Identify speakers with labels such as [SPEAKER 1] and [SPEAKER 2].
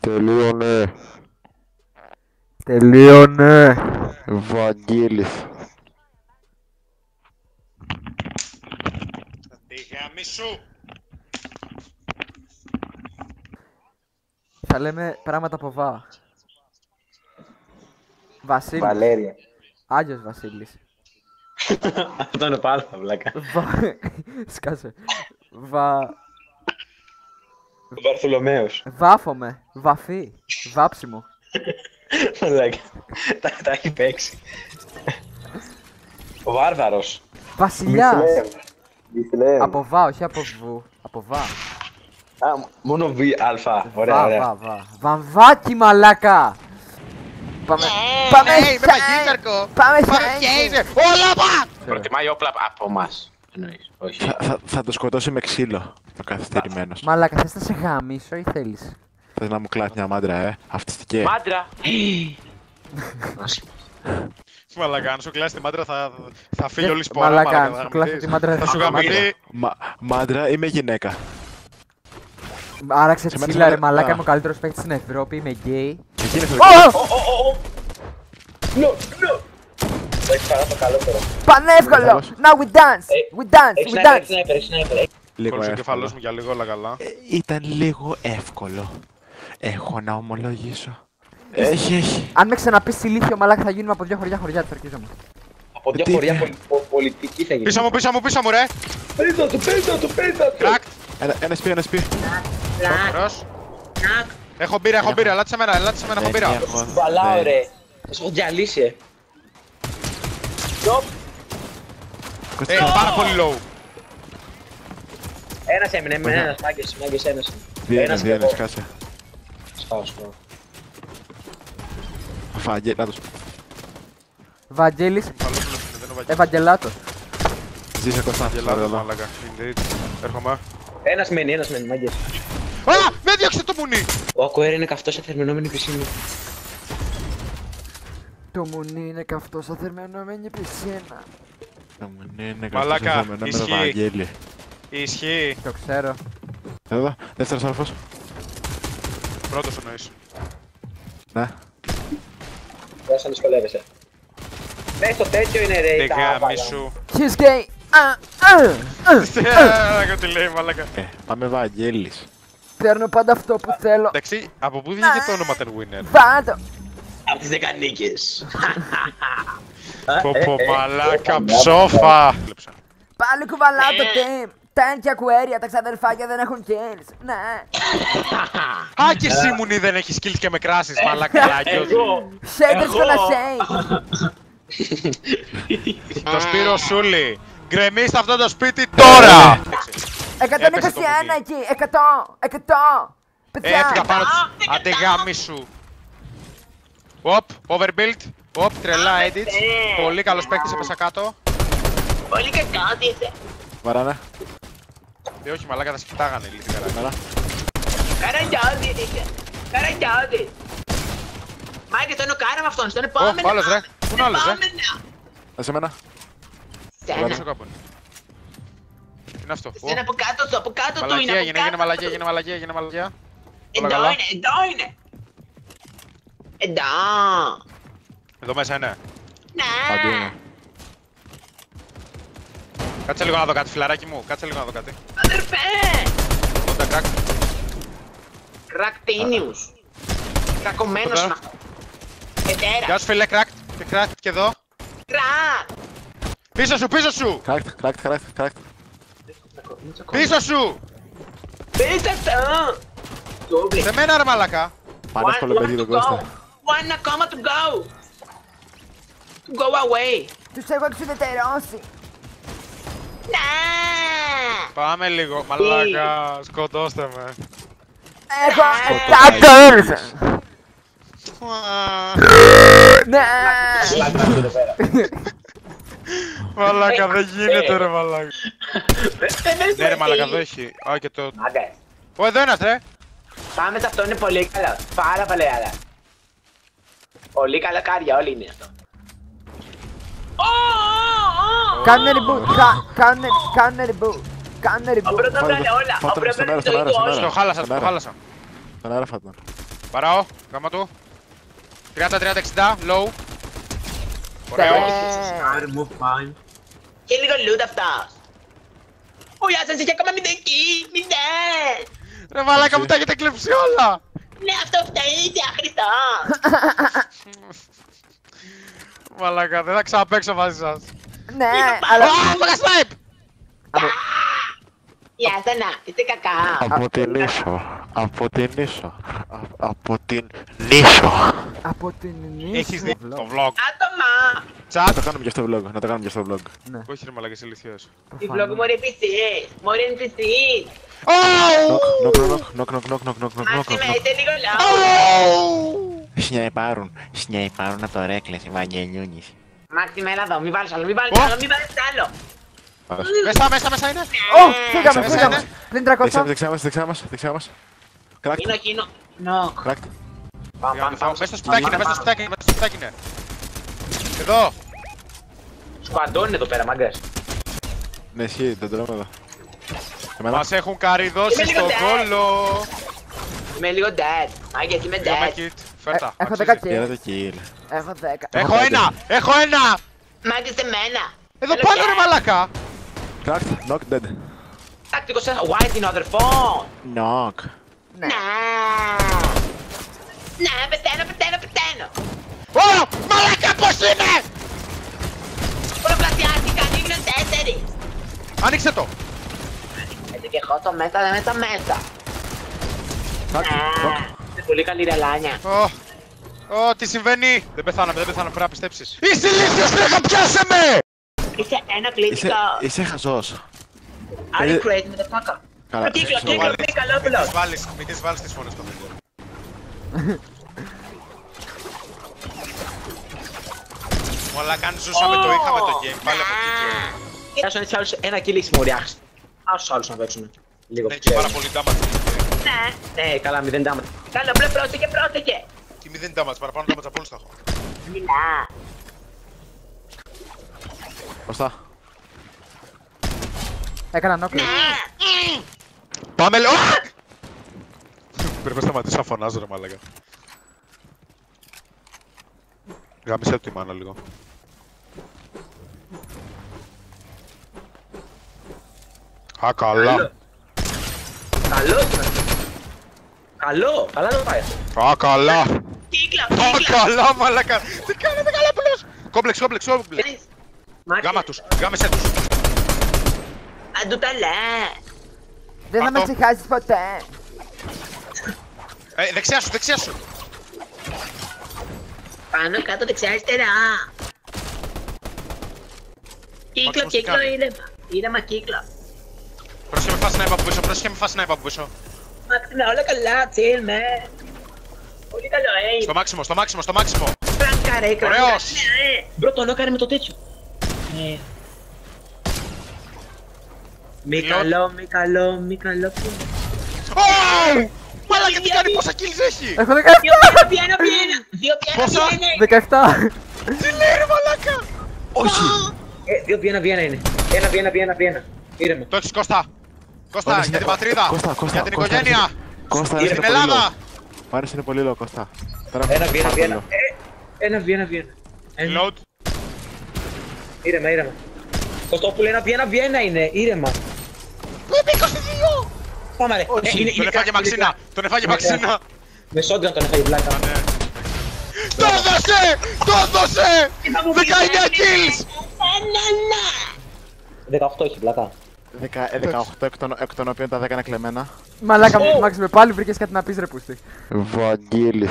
[SPEAKER 1] Τελείωνε.
[SPEAKER 2] Τελείωνε.
[SPEAKER 1] Βαγγέλης.
[SPEAKER 3] Τη γάμη σου.
[SPEAKER 2] Θα λέμε πράγματα από Βα. Βασίλης.
[SPEAKER 4] Βαλέρια.
[SPEAKER 2] Άγιος Βασίλης.
[SPEAKER 4] Αυτό είναι πάλι τα βλάκα.
[SPEAKER 2] Σκάσε.
[SPEAKER 4] Ο Βαρθολομαίος.
[SPEAKER 2] Βάφομαι. Βαφή. Βάψιμο.
[SPEAKER 4] Βλάκα. Τα έχει παίξει. Ο Βάρβαρος.
[SPEAKER 2] Βασιλιάς.
[SPEAKER 4] Βυθλεέμ.
[SPEAKER 2] Από Βα, όχι από Βου. Από Βα.
[SPEAKER 4] Α, μόνο Β, Α. Ωραία, ωραία.
[SPEAKER 2] Βα. Βαμβάκι μαλάκα. Πάμε. Πάμε
[SPEAKER 3] είμαι μαγίζαρκο.
[SPEAKER 2] Πάμε
[SPEAKER 3] Γέιζερ. Όλα πα.
[SPEAKER 4] Προτιμάει όπλα από εμάς. Εννοείς, όχι.
[SPEAKER 1] Θα το σκοτώσει με ξύλο. Το καθυστερημένος.
[SPEAKER 2] Μαλάκα, θες να σε γαμίσω ή θέλεις?
[SPEAKER 1] Θες να μου κλάσει μια μάντρα, αυτιστική.
[SPEAKER 4] Μάντρα.
[SPEAKER 3] Μαλάκα, αν σου κλάσει τη μάντρα θα φύγει όλη η σπορά.
[SPEAKER 2] Μαλάκα, αν σου κλάσω τη μάντρα
[SPEAKER 3] Θα σου γαμηθεί.
[SPEAKER 1] Μάντρα είμαι γυναίκα.
[SPEAKER 2] Άραξε
[SPEAKER 1] Σε μένα
[SPEAKER 2] ψήλα ρε
[SPEAKER 1] σήμερα-
[SPEAKER 2] μαλάκα,
[SPEAKER 1] Α.
[SPEAKER 2] είμαι ο καλύτερος παίκτης στην Ευρώπη, είμαι γκέι.
[SPEAKER 1] Εκεί είναι στο
[SPEAKER 4] Νο. Έχεις παρά το καλότερο.
[SPEAKER 2] Πανεύκολο!
[SPEAKER 1] Καλώς.
[SPEAKER 2] Now we dance! We dance!
[SPEAKER 4] Έχεις
[SPEAKER 2] We
[SPEAKER 4] σνάιπερ,
[SPEAKER 2] dance!
[SPEAKER 4] έχεις σνάιπερ.
[SPEAKER 1] λίγο
[SPEAKER 3] Κόλλησε ο
[SPEAKER 1] εύκολο.
[SPEAKER 3] κεφαλός μου για λίγο, όλα καλά.
[SPEAKER 1] Ήταν λίγο εύκολο. Έχω να ομολογήσω. Έχει.
[SPEAKER 2] Αν με ξαναπείς ηλίθιο μαλάκα θα γίνουμε από δύο χωριά, τερκίζομαι.
[SPEAKER 4] Από δύο
[SPEAKER 1] Τι
[SPEAKER 4] χωριά
[SPEAKER 1] είναι?
[SPEAKER 4] πολιτική θα γίνει.
[SPEAKER 3] Πίσω μου ρε.
[SPEAKER 4] Πίσω του.
[SPEAKER 3] Κρακ.
[SPEAKER 1] Ένα σπί.
[SPEAKER 3] Ωραίος. Έχω μπύρα, ελάτε σε μένα, έχω μπύρα.
[SPEAKER 4] Βαλάω ρε. Θα σου έχω διαλύσει.
[SPEAKER 3] Πάρα πολύ low.
[SPEAKER 4] Ένας έμεινε, ένας μάγκες ένας.
[SPEAKER 1] Διένες,
[SPEAKER 4] και εγώ.
[SPEAKER 1] κάσε.
[SPEAKER 4] Σπάω.
[SPEAKER 1] Φάγε, να τους.
[SPEAKER 2] Βαγγέλης,
[SPEAKER 3] Καλός μου είναι, δεν είναι ο Βαγγέλης.
[SPEAKER 2] Ευαγγελάτος.
[SPEAKER 1] Ζήσε Κώστα.
[SPEAKER 3] Γελάδος,
[SPEAKER 1] Ωραία.
[SPEAKER 3] μαλάκα. Indeed. Έρχομαι.
[SPEAKER 4] Ένας μένει, μάγκες.
[SPEAKER 3] Α! Με διώξε το μουνί!
[SPEAKER 4] Ο Ακοέρ είναι καυτός σε θερμινόμενη πισίνη.
[SPEAKER 2] Το μουνί είναι καυτό σαν θερμενόμενη πισίνα.
[SPEAKER 1] Είναι
[SPEAKER 3] Μαλάκα,
[SPEAKER 1] καθώς με
[SPEAKER 3] ισχύει.
[SPEAKER 1] Βαγγέλη.
[SPEAKER 3] Ισχύει.
[SPEAKER 2] Το ξέρω.
[SPEAKER 1] Εδώ, δεύτερος όροφος.
[SPEAKER 3] Πρώτος εννοείς.
[SPEAKER 1] Ναι.
[SPEAKER 4] Δεν σαν δυσκολεύεσαι. Ναι, στο τέτοιο είναι ρε.
[SPEAKER 3] Τη
[SPEAKER 4] τα
[SPEAKER 3] γάμη
[SPEAKER 4] άβαλα.
[SPEAKER 3] σου.
[SPEAKER 2] He's gay!
[SPEAKER 3] Μαλάκα, τι λέει μαλάκα.
[SPEAKER 1] Πάμε Βαγγέλης.
[SPEAKER 2] Παίρνω πάντα αυτό που θέλω.
[SPEAKER 3] Εντάξει, από πού βγήκε το όνομα ten winner.
[SPEAKER 2] Βάντο!
[SPEAKER 4] Απ' τις δεκανίκες.
[SPEAKER 3] Πω μαλάκα ψόφα.
[SPEAKER 2] Πάλι κουβαλάω το team! Τεν και Aquaria, τα ξαδερφάκια δεν έχουν kills. Ναι.
[SPEAKER 3] Α, και εσύ μουνί δεν έχεις skills και με κράσεις μαλάκα λάκιος.
[SPEAKER 2] Shaders gonna say!
[SPEAKER 3] Το Σπύρο Σούλη. Γκρεμίστε αυτό το σπίτι τώρα!
[SPEAKER 2] 121
[SPEAKER 3] Έπεσε το μουνί.
[SPEAKER 2] εκεί! 100!
[SPEAKER 3] Έφυγα
[SPEAKER 2] Παιδιά!
[SPEAKER 3] πάνω τους. Άντε γάμι σου. Οπ, overbuild. Οπ, τρελά edits. Πολύ καλός παίκτης, έπεσα κάτω.
[SPEAKER 4] Πολύ κακά είσαι.
[SPEAKER 1] Βαράνε.
[SPEAKER 3] Όχι μαλάκα, θα σκητάγανε λίγη καρά.
[SPEAKER 1] Μέρα.
[SPEAKER 4] Καραγκιάδι είσαι. Καραγκιάδι. Μάγκες, το είναι ο κάρα με αυτόν, στον
[SPEAKER 3] Ω,
[SPEAKER 4] επόμενο.
[SPEAKER 3] άλλος ρε. Πού είναι ο άλλος ρε.
[SPEAKER 1] Σε μένα.
[SPEAKER 3] Πίσω κάπου είναι. Τι είναι αυτό. Ω,
[SPEAKER 4] Σένα από κάτω του, από κάτω του είναι.
[SPEAKER 3] μαλακία,
[SPEAKER 4] από
[SPEAKER 3] έγινε
[SPEAKER 4] κάτω
[SPEAKER 3] μαλακία,
[SPEAKER 4] του.
[SPEAKER 3] έγινε μαλακία. Όλα
[SPEAKER 4] Εδώ
[SPEAKER 3] καλά.
[SPEAKER 4] είναι, εδώ είναι. Εδώ.
[SPEAKER 3] Εδώ μέσα είναι.
[SPEAKER 1] Παντού
[SPEAKER 4] Ναι.
[SPEAKER 1] είναι.
[SPEAKER 3] Κάτσε λίγο να δω κάτι, φιλαράκι μου. Κάτσε λίγο να δω κάτι.
[SPEAKER 4] Αδερφέ.
[SPEAKER 3] Κοντά κρακ.
[SPEAKER 4] Κρακτίνιους. Κακωμένος
[SPEAKER 3] Κοντά.
[SPEAKER 4] είναι αυτό. Ετέρα.
[SPEAKER 3] Γεια σου φίλε, κρακ. Και κρακ και εδώ.
[SPEAKER 4] Κρακ.
[SPEAKER 3] Πίσω σου, πίσω σου.
[SPEAKER 1] Κρακτ.
[SPEAKER 3] Πίσω σου.
[SPEAKER 4] Πίτα το. Τούμπλη.
[SPEAKER 3] Σε μένα ρε μαλακά.
[SPEAKER 1] Πανεύκολο παιδί τον Κώστα.
[SPEAKER 4] One ακόμα to go. To go away.
[SPEAKER 2] Τους έχω εξουδετερώσει!
[SPEAKER 4] Ναι.
[SPEAKER 3] Πάμε λίγο, μαλάκα. Σκοτώστε με.
[SPEAKER 2] Έχω 7 kills! Ναι!
[SPEAKER 3] Μαλάκα, δεν γίνεται ρε μαλάκα. Ναι ρε μαλάκα, εδώ έχει. Α, και το...
[SPEAKER 4] Μάγκες.
[SPEAKER 3] Ω, εδώ ένας ρε.
[SPEAKER 4] Πάμε σε αυτό, είναι πολύ καλό. Πάρα πολύ καλά. Πολύ καλά κάρια, όλοι είναι αυτό.
[SPEAKER 2] Κάνε reboot! Κάνε reboot! Κάνε
[SPEAKER 4] Ο
[SPEAKER 2] reboot!
[SPEAKER 4] πρώτος βγάλε όλα. Ο
[SPEAKER 1] Φάτε
[SPEAKER 4] πρώτος
[SPEAKER 1] στο
[SPEAKER 4] είναι
[SPEAKER 1] μέρος,
[SPEAKER 4] το
[SPEAKER 1] στο μέρος,
[SPEAKER 4] ίδιο
[SPEAKER 1] στο
[SPEAKER 4] όλα.
[SPEAKER 3] Το χάλασα, το χάλασα.
[SPEAKER 1] Τον αέρα φάτε.
[SPEAKER 3] Παράω, γάμα του. 30-30-60, low. Ωραίος.
[SPEAKER 4] Άρα μου fine. Και λίγο loot αυτά. Ο Ιάσας είχε ακόμα 0 kill, 0.
[SPEAKER 3] Ρε μαλάκα μου τα έχετε κλέψει όλα.
[SPEAKER 4] Ναι, αυτό φταίει, διάχρηστο.
[SPEAKER 3] Μαλάκα, δεν θα ξαναπαίξω μαζί σας.
[SPEAKER 2] Ναι, αλλά...
[SPEAKER 3] Μαλάκα snipe!
[SPEAKER 4] Ιάσανα, είσαι κακά.
[SPEAKER 1] Από την Νήσο. Από την Νήσο. Από την Νήσο.
[SPEAKER 2] Από την
[SPEAKER 3] Έχεις δει
[SPEAKER 2] νύχτα.
[SPEAKER 3] το vlog.
[SPEAKER 4] Άτομα.
[SPEAKER 1] Να
[SPEAKER 3] Chat.
[SPEAKER 1] το κάνουμε και στο vlog. Να το κάνουμε και στο vlog.
[SPEAKER 2] Ναι.
[SPEAKER 3] Όχι ρε μαλάκα, είσαι ηλικιός.
[SPEAKER 4] Η vlog μου είναι NPC. Μωρή NPC.
[SPEAKER 1] Νοκ.
[SPEAKER 4] Μάξιμε, είσαι λίγο low.
[SPEAKER 1] Σνιαϊπάρουν από το ρέκλες οι Βαγγελιούνις.
[SPEAKER 4] Μάξιμε, έλα εδώ, μη βάλεις άλλο, μη βάλεις άλλο, μη βάλεις άλλο.
[SPEAKER 3] Μέσα είναι.
[SPEAKER 2] Ω, φύγαμε,
[SPEAKER 3] Μέσα
[SPEAKER 2] φύγαμε.
[SPEAKER 3] είναι.
[SPEAKER 2] Πλην 300.
[SPEAKER 1] Δεξιά μας. Κράκ.
[SPEAKER 4] Κίνο. Νοκ.
[SPEAKER 1] Κράκ.
[SPEAKER 4] Πάμε.
[SPEAKER 3] Μέσα στο σπιτάκι είναι, μέσα στο σπιτάκι είναι. Εδώ.
[SPEAKER 4] Σκουαντώνει εδώ πέρα, μάγκας.
[SPEAKER 1] Ναι, ισχύει, τον τρώμε εδώ. Εμένα.
[SPEAKER 3] Μας έχουν καριδώσει
[SPEAKER 4] Είμαι
[SPEAKER 3] στο
[SPEAKER 4] λίγο
[SPEAKER 3] κόλλο.
[SPEAKER 4] Είμαι λίγο dead. Μάγκες, είμαι
[SPEAKER 3] Δύο με
[SPEAKER 4] dead.
[SPEAKER 3] kit. Φέρτα.
[SPEAKER 2] Έχω
[SPEAKER 3] αξίζει.
[SPEAKER 2] 10
[SPEAKER 1] Πήρα
[SPEAKER 2] kills.
[SPEAKER 1] το kill.
[SPEAKER 2] Έχω 10.
[SPEAKER 3] Έχω ένα.
[SPEAKER 4] Μάγκες, εμένα.
[SPEAKER 3] Εδώ πάνω ρε μαλάκα.
[SPEAKER 1] Κράκ. Knock dead.
[SPEAKER 4] Τακτικός ένας. Why is the other phone?
[SPEAKER 1] Knock.
[SPEAKER 2] Ναι.
[SPEAKER 4] Να, πεταίνω.
[SPEAKER 3] Ω, μαλάκα πώς είναι.
[SPEAKER 4] Πολλαπλασιάστηκαν, έγιναν 4.
[SPEAKER 3] Άνοιξε το.
[SPEAKER 4] Έτσι και εγώ στο μέσα.
[SPEAKER 1] Κράκ. Knock.
[SPEAKER 4] Είναι πολύ καλή ρελάνια.
[SPEAKER 3] Ω, τι συμβαίνει. Δεν πεθάναμε, πρέπει να πιστέψεις. Είσαι ηλίθιος, τρέχα, πιάσε με.
[SPEAKER 4] Είσαι ένα κλειστικό.
[SPEAKER 1] Είσαι χαζός.
[SPEAKER 4] Are you crazy motherfucker?
[SPEAKER 1] Καλά.
[SPEAKER 4] Κύκλο,
[SPEAKER 1] σοβαρά.
[SPEAKER 4] μη καλόπουλος.
[SPEAKER 3] Μην τις βάλεις τις φωνές στο βίντεο. Μαλάκα, αν ζούσαμε το είχαμε το game, πάλι από κύκλο.
[SPEAKER 4] Κοίταξε έτσι άλλους ένα kill έχεις μοριάχς. Άσους άλλους να παίξουν. Λίγο
[SPEAKER 3] Ναι, και πάρα πολύ damage.
[SPEAKER 4] Ναι, καλά, 0 damage. Καλά, απλά πρόσεχε.
[SPEAKER 3] Τι 0 damage, παραπάνω damage από όλους τα έχω.
[SPEAKER 4] Μιλά.
[SPEAKER 1] Μπροστά.
[SPEAKER 2] Έκανα νόκλι.
[SPEAKER 3] Πάμε λέω. Πρέπει να σταματήσω να φωνάζω ρε μαλάκα. Γάμισε τη μάνα λίγο. Α, καλά.
[SPEAKER 4] Καλά το πάει.
[SPEAKER 3] Α, καλά.
[SPEAKER 4] Κύκλα.
[SPEAKER 3] Α, καλά μαλάκα. Τι κάνετε καλά πουλός. Κόμπλεξ. Γάμα τους, γάμισε τους.
[SPEAKER 4] Αν του τα λες.
[SPEAKER 2] Δεν θα με
[SPEAKER 3] Αυτό.
[SPEAKER 2] ξεχάσεις ποτέ.
[SPEAKER 3] Δεξιά σου.
[SPEAKER 4] Πάνω κάτω δεξιά αριστερά. Κύκλο,
[SPEAKER 3] Μάξιμος τι κάνει.
[SPEAKER 4] ήρεμα κύκλο.
[SPEAKER 3] Πρόσχε με φάση να είπα από πίσω.
[SPEAKER 4] Μάξιμε, όλα καλά, chill, man. Πολύ καλό,
[SPEAKER 3] Στο μάξιμο.
[SPEAKER 4] Φραγκάρε,
[SPEAKER 3] Ωραίος.
[SPEAKER 4] Μπρο, το νόκαρε με το τέτοιο. Μη καλό.
[SPEAKER 3] Μαλάκα τι κάνει, πόσα kills έχει.
[SPEAKER 2] Έχω 17.
[SPEAKER 4] Δύο
[SPEAKER 3] Πόσα?
[SPEAKER 4] πιένα.
[SPEAKER 2] 17.
[SPEAKER 3] Τι λέει ρε μαλάκα.
[SPEAKER 1] Όχι.
[SPEAKER 4] Δύο πιένα είναι. Ένα. Ήρεμα.
[SPEAKER 3] Το έχεις Κώστα,
[SPEAKER 1] Ωραία,
[SPEAKER 3] για την πατρίδα,
[SPEAKER 1] Κώστα,
[SPEAKER 3] για την
[SPEAKER 1] Κώστα,
[SPEAKER 3] οικογένεια,
[SPEAKER 1] Κώστα,
[SPEAKER 3] για
[SPEAKER 1] άρεσε
[SPEAKER 3] την
[SPEAKER 1] πολύ
[SPEAKER 3] Ελλάδα.
[SPEAKER 1] λόγο. Μ' άρεσε είναι πολύ λόγο, Κώστα. Τώρα
[SPEAKER 4] Ένα
[SPEAKER 1] πάρα πολύ
[SPEAKER 4] πιένα.
[SPEAKER 1] λόγο.
[SPEAKER 4] Ένα πιένα.
[SPEAKER 3] Load.
[SPEAKER 4] Ήρεμα. Κωστόπουλο, ένα πιένα είναι. Ήρεμα.
[SPEAKER 3] Είπε 22.
[SPEAKER 4] Πάμε ρε.
[SPEAKER 3] Τον έφαγε Μαξίνα.
[SPEAKER 4] Με shotgun τον έφαγε πλάκα.
[SPEAKER 3] Το έδωσε. 19 kills.
[SPEAKER 4] 18 έχει πλάκα.
[SPEAKER 1] 18 εκ των οποίων τα 10 είναι κλεμμένα.
[SPEAKER 2] Μαλάκα μου, Μάξι, με πάλι βρήκες κάτι να πεις ρε πούστη.
[SPEAKER 1] Βαγγέλης.